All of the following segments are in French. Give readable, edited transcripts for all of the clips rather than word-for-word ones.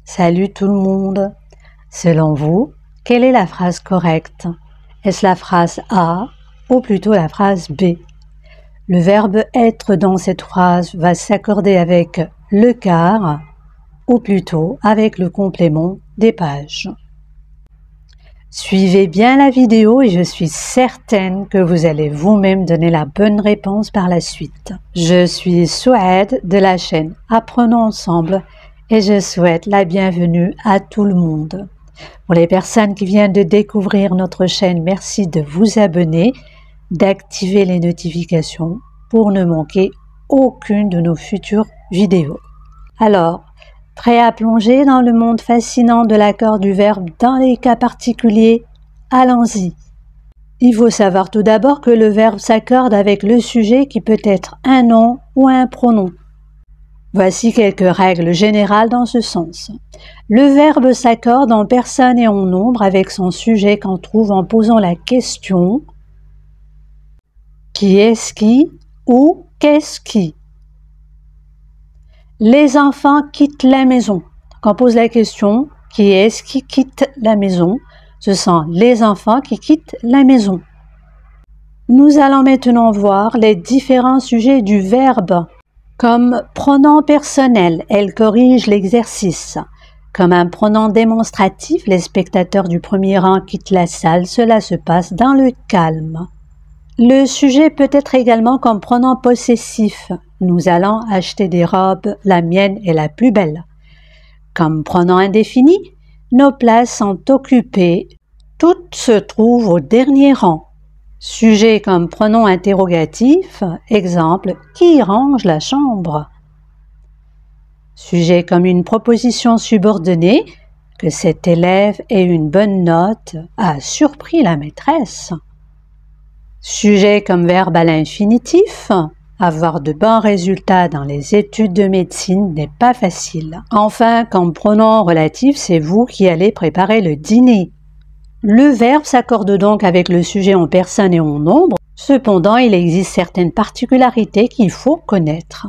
Salut tout le monde. Selon vous, quelle est la phrase correcte? Est-ce la phrase A ou plutôt la phrase B? Le verbe être dans cette phrase va s'accorder avec le car ou plutôt avec le complément des pages. Suivez bien la vidéo et je suis certaine que vous allez vous-même donner la bonne réponse par la suite. Je suis Souad de la chaîne Apprenons ensemble et je souhaite la bienvenue à tout le monde. Pour les personnes qui viennent de découvrir notre chaîne, merci de vous abonner, d'activer les notifications pour ne manquer aucune de nos futures vidéos. Alors, prêt à plonger dans le monde fascinant de l'accord du verbe dans les cas particuliers? Allons-y. Il faut savoir tout d'abord que le verbe s'accorde avec le sujet qui peut être un nom ou un pronom. Voici quelques règles générales dans ce sens. Le verbe s'accorde en personne et en nombre avec son sujet qu'on trouve en posant la question « Qui est-ce qui » ou « Qu'est-ce qui ?» Les enfants quittent la maison. Quand on pose la question « Qui est-ce qui quitte la maison ?» ce sont les enfants qui quittent la maison. Nous allons maintenant voir les différents sujets du verbe. Comme pronom personnel, elle corrige l'exercice. Comme un pronom démonstratif, les spectateurs du premier rang quittent la salle, cela se passe dans le calme. Le sujet peut être également comme pronom possessif. Nous allons acheter des robes, la mienne est la plus belle. Comme pronom indéfini, nos places sont occupées, toutes se trouvent au dernier rang. Sujet comme pronom interrogatif, exemple, qui range la chambre? Sujet comme une proposition subordonnée, que cet élève ait une bonne note a surpris la maîtresse. Sujet comme verbe à l'infinitif, avoir de bons résultats dans les études de médecine n'est pas facile. Enfin, comme pronom relatif, c'est vous qui allez préparer le dîner. Le verbe s'accorde donc avec le sujet en personne et en nombre, cependant il existe certaines particularités qu'il faut connaître.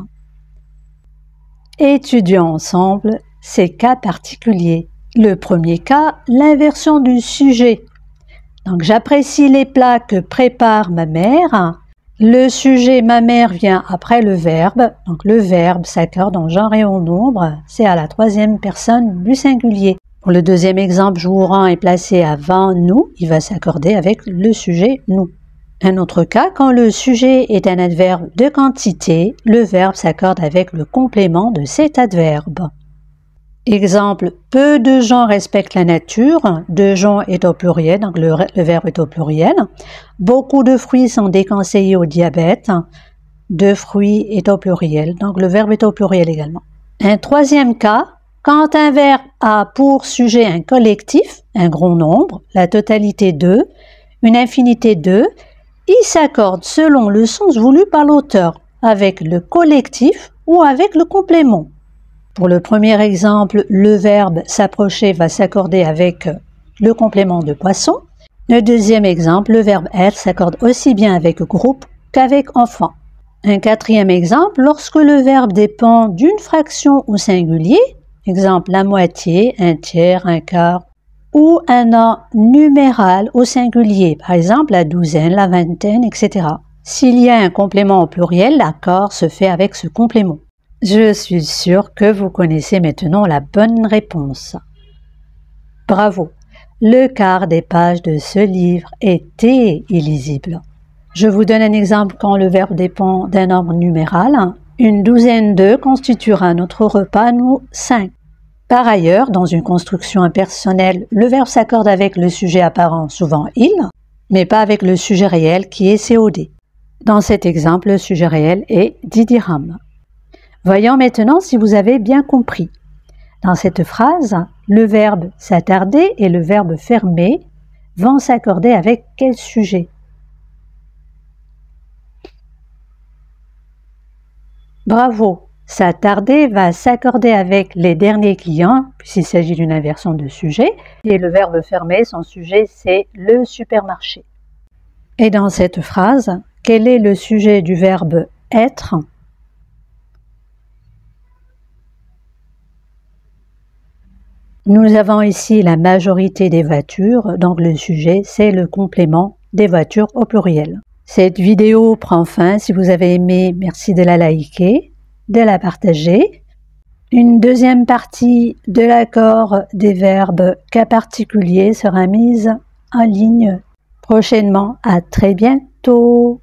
Étudions ensemble ces cas particuliers. Le premier cas, l'inversion du sujet. Donc j'apprécie les plats que prépare ma mère. Le sujet ma mère vient après le verbe, donc le verbe s'accorde en genre et en nombre, c'est à la troisième personne du singulier. Pour le deuxième exemple, joueront est placé avant nous, il va s'accorder avec le sujet nous. Un autre cas, quand le sujet est un adverbe de quantité, le verbe s'accorde avec le complément de cet adverbe. Exemple, peu de gens respectent la nature, de gens est au pluriel, donc le verbe est au pluriel. Beaucoup de fruits sont déconseillés au diabète, de fruits est au pluriel, donc le verbe est au pluriel également. Un troisième cas, quand un verbe a pour sujet un collectif, un grand nombre, la totalité de, une infinité de, il s'accorde selon le sens voulu par l'auteur, avec le collectif ou avec le complément. Pour le premier exemple, le verbe s'approcher va s'accorder avec le complément de poisson. Le deuxième exemple, le verbe être s'accorde aussi bien avec groupe qu'avec enfant. Un quatrième exemple, lorsque le verbe dépend d'une fraction au singulier, exemple la moitié, un tiers, un quart, ou un nom numéral au singulier, par exemple la douzaine, la vingtaine, etc. S'il y a un complément au pluriel, l'accord se fait avec ce complément. Je suis sûre que vous connaissez maintenant la bonne réponse. Bravo! Le quart des pages de ce livre était illisible. Je vous donne un exemple quand le verbe dépend d'un nombre numéral. Une douzaine de constituera notre repas, nous 5. Par ailleurs, dans une construction impersonnelle, le verbe s'accorde avec le sujet apparent, souvent il, mais pas avec le sujet réel qui est COD. Dans cet exemple, le sujet réel est 10 dirhams. Voyons maintenant si vous avez bien compris. Dans cette phrase, le verbe s'attarder et le verbe fermer vont s'accorder avec quel sujet? Bravo! S'attarder va s'accorder avec les derniers clients, puisqu'il s'agit d'une inversion de sujet, et le verbe fermer, son sujet, c'est le supermarché. Et dans cette phrase, quel est le sujet du verbe être? Nous avons ici la majorité des voitures, donc le sujet, c'est le complément des voitures au pluriel. Cette vidéo prend fin. Si vous avez aimé, merci de la liker, de la partager. Une deuxième partie de l'accord des verbes cas particuliers sera mise en ligne prochainement. À très bientôt.